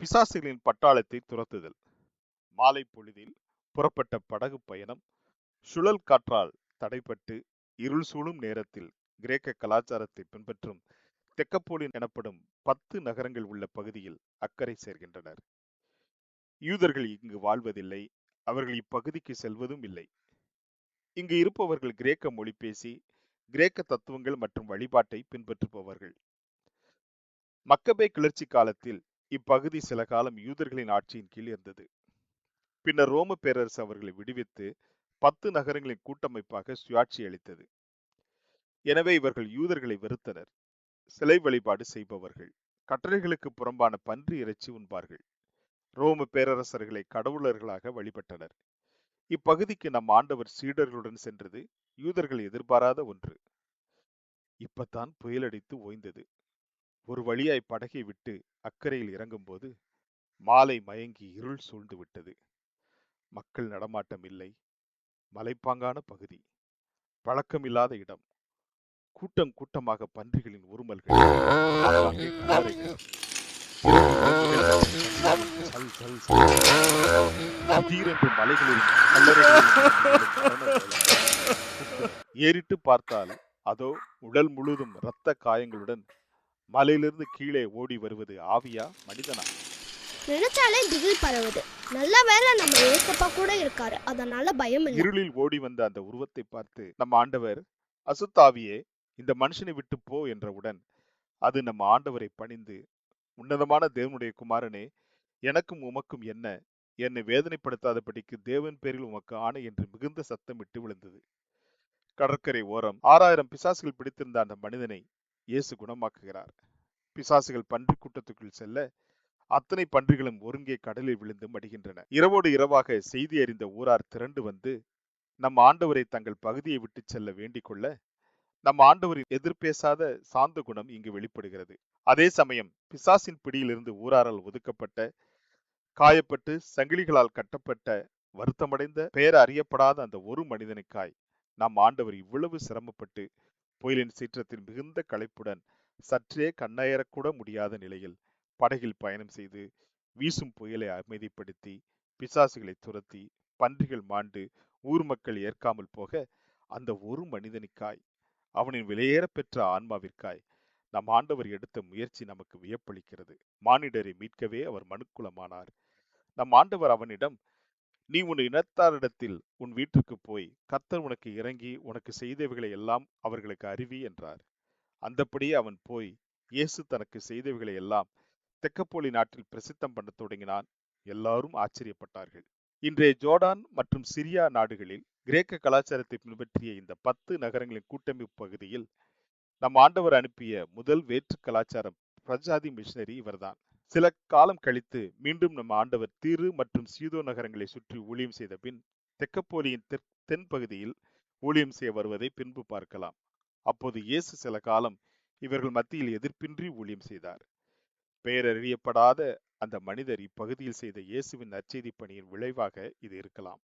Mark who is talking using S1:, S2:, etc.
S1: பிசாசுகளின் பட்டாளத்தை துரத்துதல். மாலை பொழுதில் புறப்பட்ட படகு பயணம் சுழல் காற்றால் தடைப்பட்டு இருள் சூழும் நேரத்தில் கிரேக்க கலாச்சாரத்தை பின்பற்றும் தெக்கப்போலின் எனப்படும் 10 நகரங்கள் உள்ள பகுதியில் அக்கறை சேர்கின்றனர். யூதர்கள் இங்கு வாழ்வதில்லை, அவர்கள் இப்பகுதிக்கு செல்வதும் இல்லை. இங்கு இருப்பவர்கள் கிரேக்க மொழி பேசி கிரேக்க தத்துவங்கள் மற்றும் வழிபாட்டை பின்பற்றுபவர்கள். மக்கபே கிளர்ச்சி காலத்தில் இப்பகுதி சில காலம் யூதர்களின் ஆட்சியின் கீழ் இருந்தது. பின்னர் ரோம பேரரசு அவர்களை விடுவித்து 10 நகரங்களின் கூட்டமைப்பாக சுயாட்சி அளித்தது. எனவே இவர்கள் யூதர்களை வெறுத்தனர். சிலை வழிபாடு செய்பவர்கள், கட்டளைகளுக்கு புறம்பான பன்றி இறைச்சி உண்பார்கள். ரோம பேரரசர்களை கடவுளர்களாக வழிபட்டனர். இப்பகுதிக்கு நம் ஆண்டவர் சீடர்களுடன் சென்றது யூதர்கள் எதிர்பாராத ஒன்று. இப்பத்தான் புயலடித்து ஓய்ந்தது. ஒரு வழியாய் படகை விட்டு அக்கறையில் இறங்கும் போது மாலை மயங்கி இருள் சூழ்ந்து விட்டது. மக்கள் நடமாட்டம் இல்லை. மலைப்பாங்கான பகுதி, பழக்கமில்லாத இடம், கூட்டம் கூட்டமாக பன்றிகளின் உருமல்கள், ஆங்காங்கே கல்லறைகள். திடீரென்று மலைகளில் ஏறிட்டு பார்த்தால் அதோ உடல் முழுதும் இரத்த காயங்களுடன் மலையிலிருந்து கீழே ஓடி வருவது ஆவியா மனிதனா?
S2: நினைச்சாலே திகில் பரவுது. நல்ல வேளை நம்ம ஏசப்பா கூட இருக்காரு, அதனால பயம் இல்லை.
S1: இருளில் ஓடி வந்த அந்த உருவத்தை பார்த்து நம்ம ஆண்டவர், அசுத்தாவியே இந்த மனுஷனை விட்டு போ என்றவுடன் அது நம்ம ஆண்டவரை பணிந்து, உன்னதமான தேவனுடைய குமாரனே, எனக்கும் உமக்கும் என்ன, என்னை வேதனைப்படுத்தாதபடிக்கு தேவன் பேரில் உமக்கு ஆணை என்று மிகுந்த சத்தமிட்டு விழுந்தது. கடற்கரை ஓரம் 6000 பிசாசுகள் பிடித்திருந்த அந்த மனிதனை இயேசு குணமாக்குகிறார். பிசாசுகள் பன்றி கூட்டத்துக்குள் செல்ல அத்தனை பன்றிகளும் ஒருங்கே கடலில் விழுந்து மடிகின்றன. இரவோடு இரவாக செய்தி அறிந்த ஊரார் திரண்டு வந்து நம் ஆண்டவரை தங்கள் பகுதியை விட்டு செல்ல வேண்டிக் கொள்ள நம் ஆண்டவரின் எதிர்பேசாத சாந்த குணம் இங்கு வெளிப்படுகிறது. அதே சமயம் பிசாசின் பிடியிலிருந்து ஊராரால் ஒதுக்கப்பட்ட, காயப்பட்டு சங்கிலிகளால் கட்டப்பட்ட, வருத்தமடைந்த, பெயர் அறியப்படாத அந்த ஒரு மனிதனுக்காய் நம் ஆண்டவர் இவ்வளவு சிரமப்பட்டு புயலின் சீற்றத்தில் மிகுந்த களைப்புடன் சற்றே கண்ணயரக்கூட முடியாத நிலையில் படகில் பயணம் செய்து வீசும் புயலை அமைதிப்படுத்தி பிசாசுகளை துரத்தி பன்றிகள் மாண்டு ஊர் மக்கள் ஏற்காமல் போக அந்த ஒரு மனிதனுக்காய், அவனின் விலையேற பெற்ற ஆன்மாவிற்காய் நம் ஆண்டவர் எடுத்த முயற்சி நமக்கு வியப்பளிக்கிறது. மானிடரை மீட்கவே அவர் மனுக்குலமானார். நம் ஆண்டவர் அவனிடம், நீ உன் இனத்தாரிடத்தில் உன் வீட்டுக்கு போய் கர்த்தர் உனக்கு இறங்கி உனக்கு செய்தவைகளை எல்லாம் அவர்களுக்கு அறிவி என்றார். அந்தப்படியே அவன் போய் இயேசு தனக்கு செய்தவைகளை எல்லாம் தெக்கப்போலி நாட்டில் பிரசித்தம் பண்ண தொடங்கினான். எல்லாரும் ஆச்சரியப்பட்டார்கள். இன்றைய ஜோர்டான் மற்றும் சிரியா நாடுகளில் கிரேக்க கலாச்சாரத்தை பின்பற்றிய இந்த 10 நகரங்களின் கூட்டமைப்பு பகுதியில் நம் ஆண்டவர் அனுப்பிய முதல் வேற்று கலாச்சாரம் பிரஜாதி மிஷனரி இவர்தான். சில காலம் கழித்து மீண்டும் நம் ஆண்டவர் தீரு மற்றும் சீதோ நகரங்களை சுற்றி ஊழியம் செய்த பின் தெக்கப்போலியின் தென் பகுதியில் ஊழியம் செய்ய வருவதை பின்பு பார்க்கலாம். அப்போது இயேசு சில காலம் இவர்கள் மத்தியில் எதிர்ப்பின்றி ஊழியம் செய்தார். பெயரறியப்படாத அந்த மனிதர் இப்பகுதியில் செய்த இயேசுவின் நற்செய்தி பணியின் விளைவாக இது இருக்கலாம்.